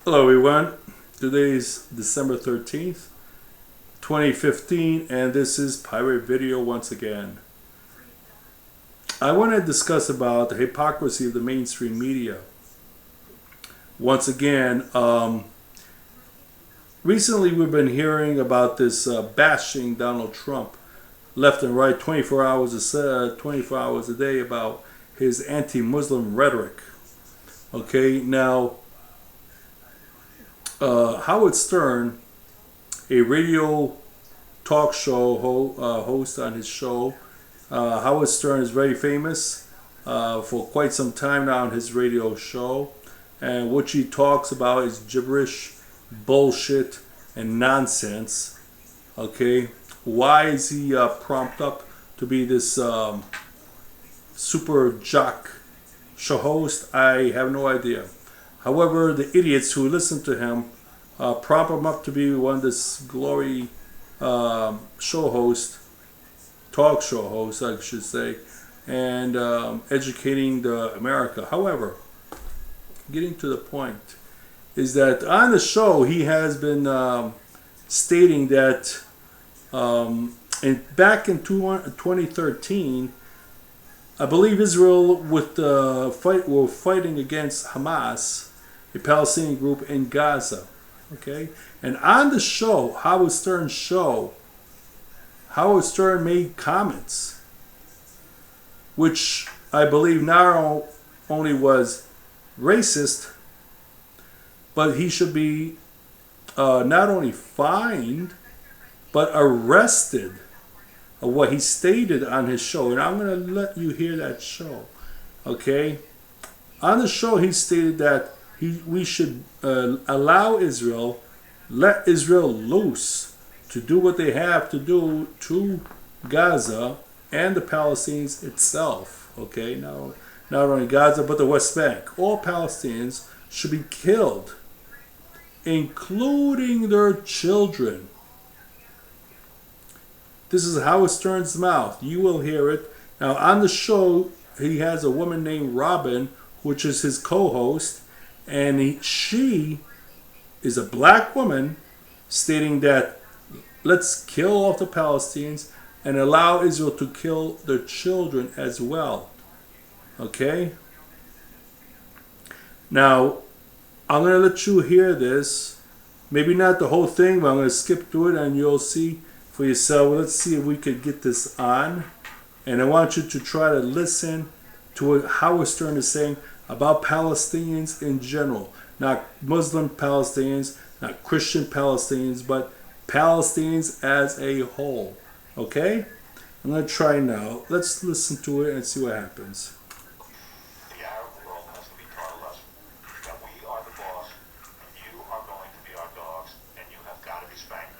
Hello everyone, today is December 13th, 2015, and this is Pirate Video once again. I want to discuss about the hypocrisy of the mainstream media. Once again, recently we've been hearing about this bashing Donald Trump left and right 24 hours a day about his anti-Muslim rhetoric. Okay, now Howard Stern, a radio talk show host on his show. Howard Stern is very famous for quite some time now on his radio show. And what he talks about is gibberish, bullshit, and nonsense. Okay? Why is he prompted up to be this super jock show host? I have no idea. However, the idiots who listen to him prop him up to be one of this glory talk show host, I should say, and educating the America. However, getting to the point is that on the show he has been stating that back in 2013. I believe Israel were fighting against Hamas, a Palestinian group in Gaza. Okay? And on the show, Howard Stern made comments which I believe not only was racist, but he should be not only fined, but arrested of what he stated on his show. And I'm going to let you hear that show. Okay? On the show, he stated that we should allow Israel, let Israel loose to do what they have to do to Gaza and the Palestinians itself. Okay? Now, not only Gaza, but the West Bank. All Palestinians should be killed, including their children. This is Howard Stern's mouth. You will hear it. Now, on the show, he has a woman named Robin, which is his co-host, and she is a black woman stating that let's kill off the Palestinians and allow Israel to kill their children as well. Okay? Now, I'm going to let you hear this. Maybe not the whole thing, but I'm going to skip through it and you'll see for yourself. Well, let's see if we could get this on. And I want you to try to listen to what Howard Stern is saying about Palestinians in general. Not Muslim Palestinians, not Christian Palestinians, but Palestinians as a whole. Okay? I'm going to try now. Let's listen to it and see what happens. The Arab world has to be taught a lesson that we are the boss, and you are going to be our dogs, and you have got to be spanked.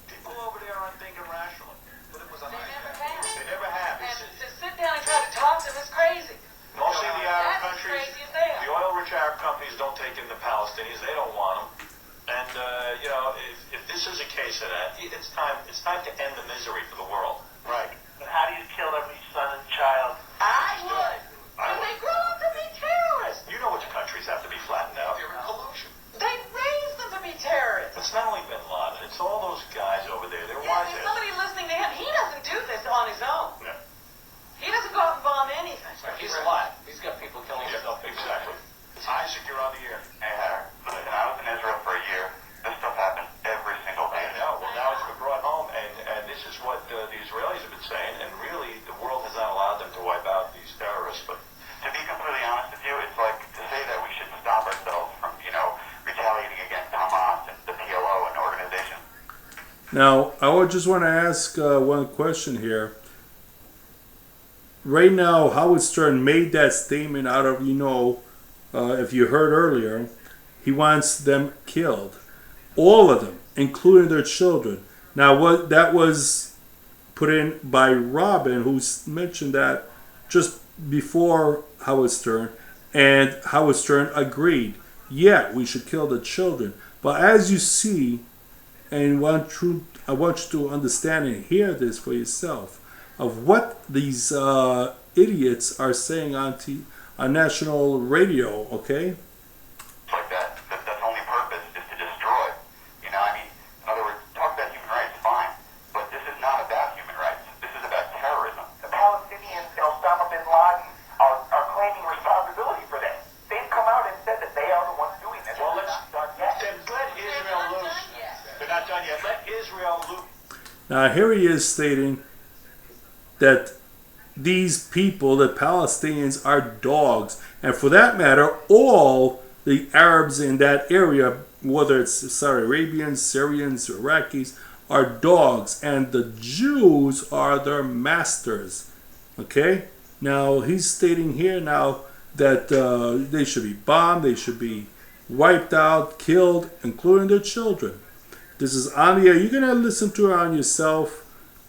People over there aren't thinking rationally, but it was a They high never time. have. They never have. And to sit down and try to talk to them is crazy. Don't see the Arab That's as countries. crazy as they The are. oil-rich Arab companies don't take in the Palestinians. They don't want them. And if this is a case of that, it's time to end the misery for the world. Right. But how do you kill every son and child? I would. I And would. they grow up to be terrorists. You know which countries have to be flattened out. You're in collusion. They raise them to be terrorists. It's not only Bin Laden. It's all those guys over there. They're Yeah, wise there's heads. somebody listening to him. He doesn't do this on his own. Yeah. He doesn't go out and bomb anything. He's alive. He's got people killing Yeah, himself. exactly. Isaac, you're on the air. Hey, Harry. Listen, I was in Israel for a year. This stuff happens every single day. I know. Well, now it's been brought home, and this is what the Israelis have been saying, and really the world has not allowed them to wipe out these terrorists. But To be completely honest with you, it's like to say that we should stop ourselves from, retaliating against Hamas and the PLO and organization. Now, just want to ask one question here. Right now, Howard Stern made that statement out of, if you heard earlier, he wants them killed. All of them, including their children. Now, what that was put in by Robin, who mentioned that just before Howard Stern, and Howard Stern agreed. Yeah, we should kill the children. But as you see, and I want you to understand and hear this for yourself, of what these idiots are saying on national radio, okay? Like that's the only purpose Israel loot. Now here he is stating that these people, the Palestinians, are dogs. And for that matter, all the Arabs in that area, whether it's Saudi Arabians, Syrians, Iraqis, are dogs. And the Jews are their masters. Okay? Now he's stating here now that they should be bombed, they should be wiped out, killed, including their children. This is on the air. You're going to listen to it on yourself.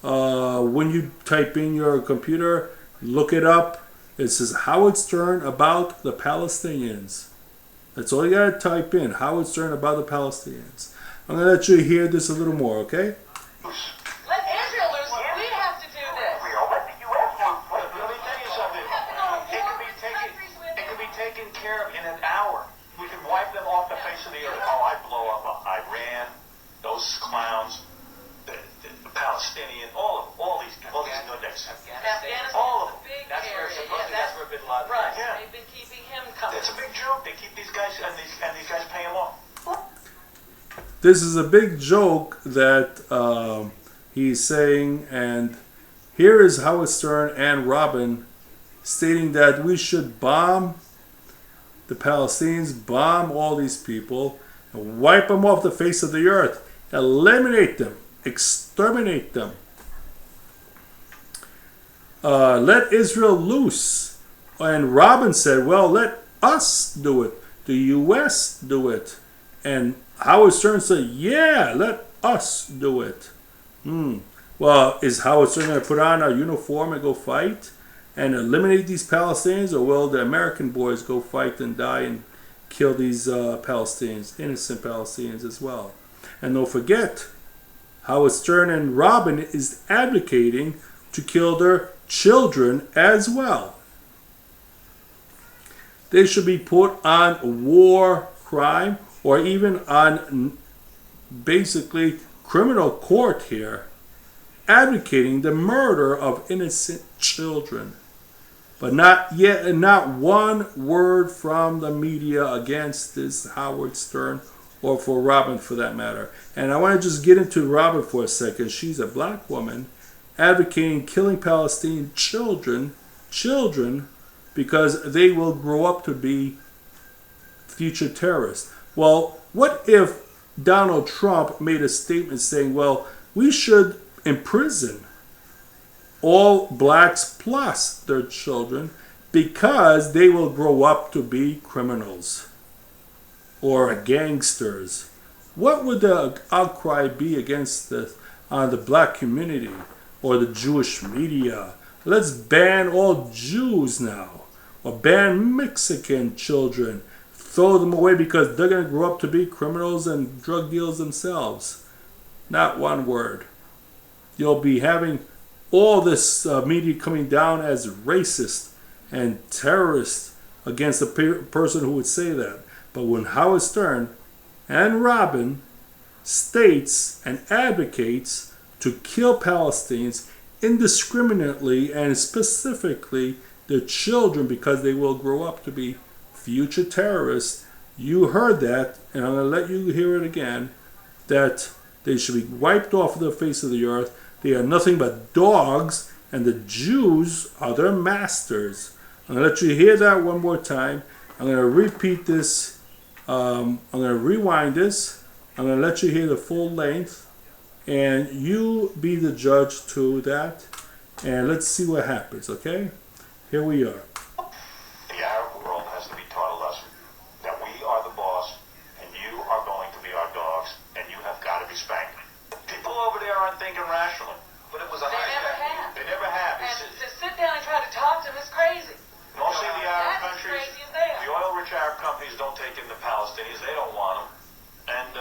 When you type in your computer, look it up. It says Howard Stern about the Palestinians. That's all you got to type in. Howard Stern about the Palestinians. I'm going to let you hear this a little more, okay? Let Israel loose. We have to do this. Let the U.S. loot. Let me tell you something. It can be taken care of in an hour. We can wipe them off the face of the earth. Oh, I blow up Iran, those clowns, the Palestinian, all these nutcase. Afghanistan's All of a them. big That's where area. supposedly that's where Bin Laden Right. is. Yeah. They've been keeping him coming. It's a big joke. They keep these guys and these guys pay them off. This is a big joke that he's saying, and here is Howard Stern and Robin stating that we should bomb the Palestinians, bomb all these people, and wipe them off the face of the earth, eliminate them, exterminate them. Let Israel loose. And Robin said, well, let us do it. The U.S. do it. And Howard Stern said, yeah, let us do it. Well, is Howard Stern going to put on a uniform and go fight and eliminate these Palestinians? Or will the American boys go fight and die and kill these Palestinians, innocent Palestinians as well? And don't forget, Howard Stern and Robin is advocating to kill their children as well. They should be put on war crime or even on basically criminal court here, advocating the murder of innocent children. But not one word from the media against this Howard Stern or for Robin for that matter. And I want to just get into Robin for a second. She's a black woman advocating killing Palestinian children because they will grow up to be future terrorists. Well, what if Donald Trump made a statement saying, well, we should imprison all blacks plus their children because they will grow up to be criminals or gangsters? What would the outcry be against the black community or the Jewish media? Let's ban all Jews now, or ban Mexican children, throw them away because they're going to grow up to be criminals and drug dealers themselves. Not one word. You'll be having all this media coming down as racist and terrorist against a person who would say that. But when Howard Stern and Robin states and advocates to kill Palestinians indiscriminately and specifically the children because they will grow up to be future terrorists, you heard that, and I'm going to let you hear it again, that they should be wiped off the face of the earth. They are nothing but dogs, and the Jews are their masters. I'm going to let you hear that one more time. I'm going to repeat this. I'm going to rewind this. I'm going to let you hear the full length, and you be the judge to that, and let's see what happens, okay? Here we are. The Arab world has to be taught a lesson that we are the boss, and you are going to be our dogs, and you have got to be spanked. People over there aren't thinking rationally, but it was a They never hijack. have. They never have. And to sit down and try to talk to them is crazy. Mostly the Arab That's as countries, crazy as they the are. oil-rich Arab companies don't take in the Palestinians. They don't want them. And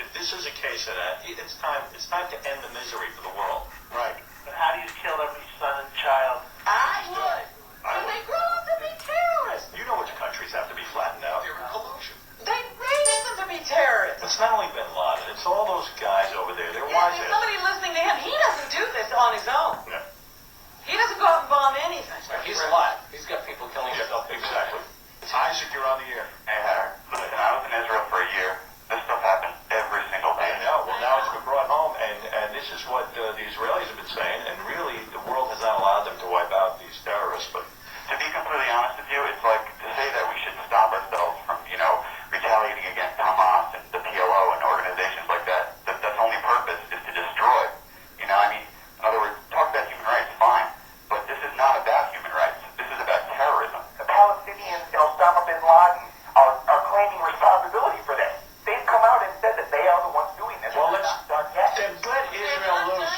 if this is a case of that, it's time to end the misery for the world. Right. But how do you kill every son and child? I would. When they grow up to be terrorists. You know which countries have to be flattened out. They're in collusion. They raised them to be terrorists. It's not only Bin Laden. It's all those guys over there. They're wise If ass. somebody listening to him, he doesn't do this on his own. Yeah. He doesn't go out and bomb anything. He's alive. He's got people killing himself. Exactly. Isaac, you're on the air. Hey, Howard. Listen, I was in Israel for a year. This stuff happened every single day. I know. Well, now guys have been brought home, and this is what the Israelis have been saying, and really the world has not allowed them to wipe out these terrorists. But To be completely honest with you, it's like to say that we should stop ourselves from, retaliating against Hamas and the PLO and organizations like that. That's only purpose is to destroy. In other words, talk about human rights, fine, but this is not about human rights. This is about terrorism. the Palestinians and Osama bin Laden are claiming responsibility for this. They've come out and said that they are the ones doing this. Well, let's let Israel loose.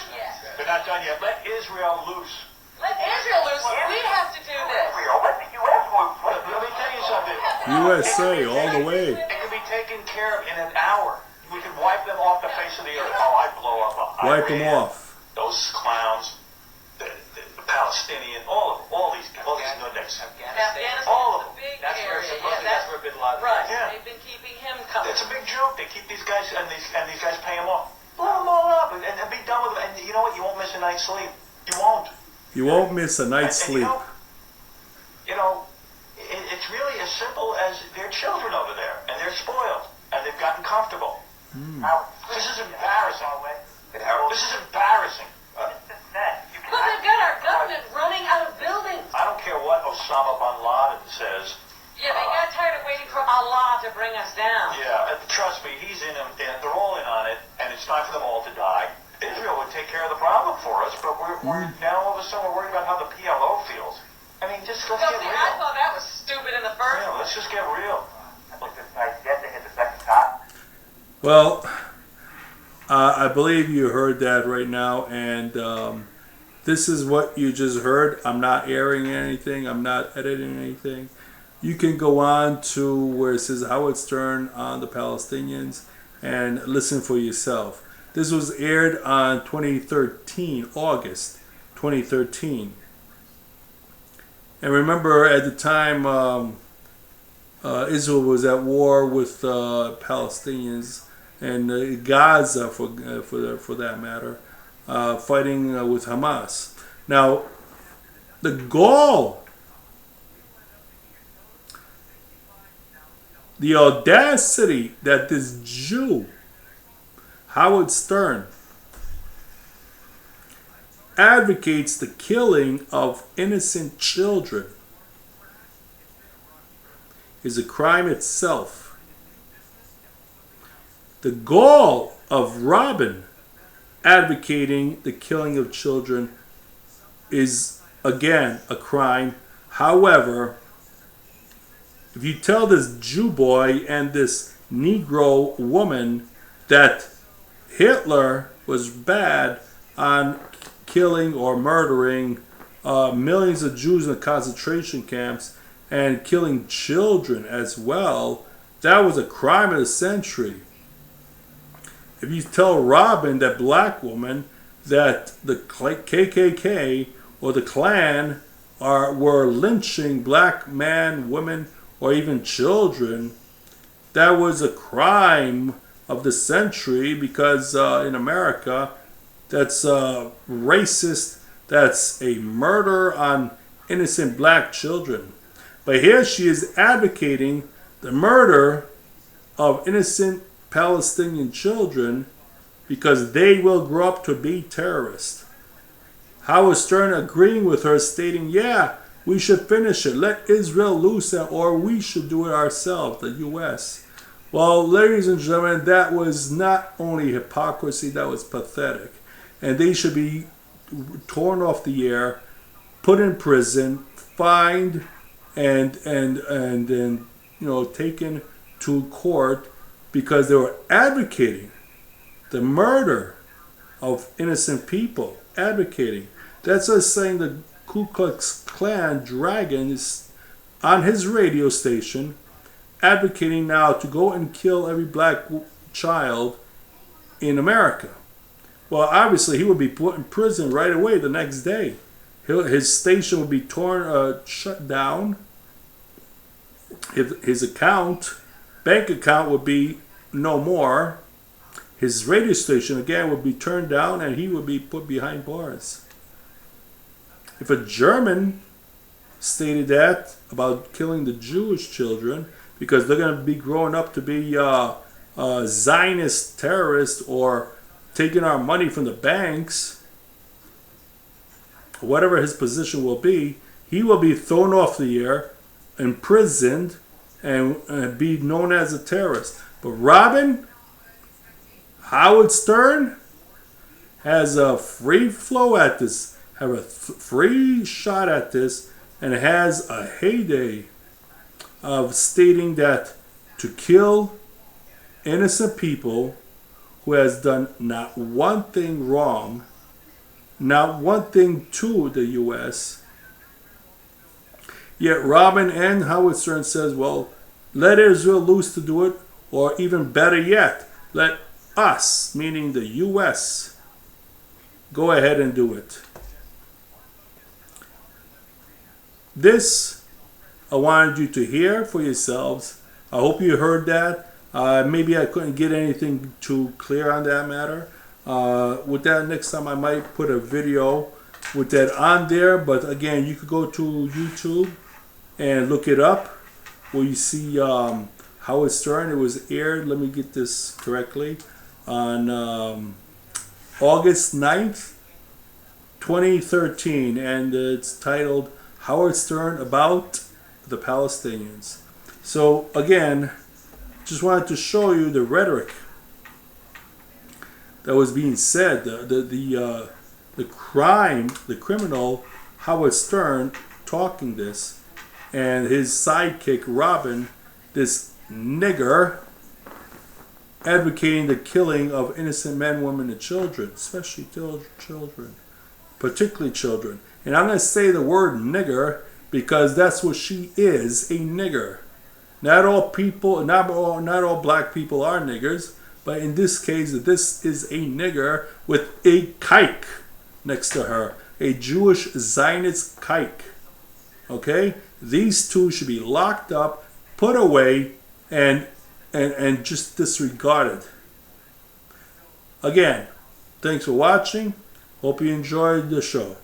They're not done yet. Let Israel loose. Let Israel loose. We have to do this. Israel, let the U.S. loose. Let me tell you something. USA all the way. It can be taken care of in an hour. We can wipe them off the face of the earth. Oh, I blow up Wipe them Iran, off. those clowns, the Palestinian, all these nudniks. Afghanistan's All of a them. big That's where area. supposedly that's where bin Laden Right. Yeah. They've been keeping him coming. It's a big joke. They keep these guys and these guys pay them off. Blow them all up and be done with them. And you know what? You won't miss a night's sleep. You won't. You won't miss a night's And sleep. It's really as simple as they're children over there, and they're spoiled, and they've gotten comfortable. This is embarrassing. This is embarrassing. But they've got our government running out of buildings. I don't care what Osama bin Laden says. Yeah, they got tired of waiting for Allah to bring us down. Yeah, and trust me, he's in them. They're all in on it, and it's time for them all to die. Israel would take care of the problem for us, but we're now all of a sudden we're worried about how the PLO feels. I mean, just let's Well, get see, real. I thought that was stupid in the first Yeah, place. let's just get real. Well, I believe you heard that right now, and this is what you just heard. I'm not airing anything. I'm not editing anything. You can go on to where it says Howard Stern on the Palestinians and listen for yourself. This was aired on 2013, August 2013. And remember, at the time, Israel was at war with Palestinians and Gaza, for that matter, fighting with Hamas. Now, the gall, the audacity that this Jew, Howard Stern, advocates the killing of innocent children is a crime itself. The gall of Robin advocating the killing of children is again a crime. However, if you tell this Jew boy and this Negro woman that Hitler was bad on killing or murdering millions of Jews in the concentration camps and killing children as well, that was a crime of the century. If you tell Robin, that black woman, that the KKK or the Klan were lynching black men, women, or even children, that was a crime of the century, because in America, that's racist, that's a murder on innocent black children. But here she is advocating the murder of innocent Palestinian children because they will grow up to be terrorists. Howard Stern agreeing with her, stating, yeah, we should finish it. Let Israel loose it, or we should do it ourselves, the U.S. Well, ladies and gentlemen, that was not only hypocrisy, that was pathetic. And they should be torn off the air, put in prison, fined, and then taken to court because they were advocating the murder of innocent people. Advocating. That's us saying the Ku Klux Klan Dragon is on his radio station advocating now to go and kill every black child in America. Well, obviously he would be put in prison right away the next day. His station would be shut down. His bank account would be no more. His radio station again would be turned down, and he would be put behind bars. If a German stated that about killing the Jewish children because they're going to be growing up to be Zionist terrorists or taking our money from the banks, whatever his position will be, he will be thrown off the air, imprisoned, and be known as a terrorist. But Robin, Howard Stern, has a free flow at this, have a free shot at this, and has a heyday of stating that to kill innocent people who has done not one thing wrong, not one thing to the U.S., yet Robin and Howard Stern says, well, let Israel loose to do it, or even better yet, let us, meaning the U.S., go ahead and do it. This, I wanted you to hear for yourselves. I hope you heard that. Maybe I couldn't get anything too clear on that matter. With that, next time I might put a video with that on there. But again, you could go to YouTube and look it up where you see Howard Stern. It was aired, let me get this correctly, on August 9th, 2013. And it's titled Howard Stern About the Palestinians. So again, just wanted to show you the rhetoric that was being said, the criminal Howard Stern talking this, and his sidekick Robin, this nigger, advocating the killing of innocent men, women, and children, especially children, particularly children. And I'm going to say the word nigger because that's what she is, a nigger. Not all people, not all black people are niggers, but in this case, this is a nigger with a kike next to her, a Jewish Zionist kike. Okay, these two should be locked up, put away, and just disregarded. Again, thanks for watching. Hope you enjoyed the show.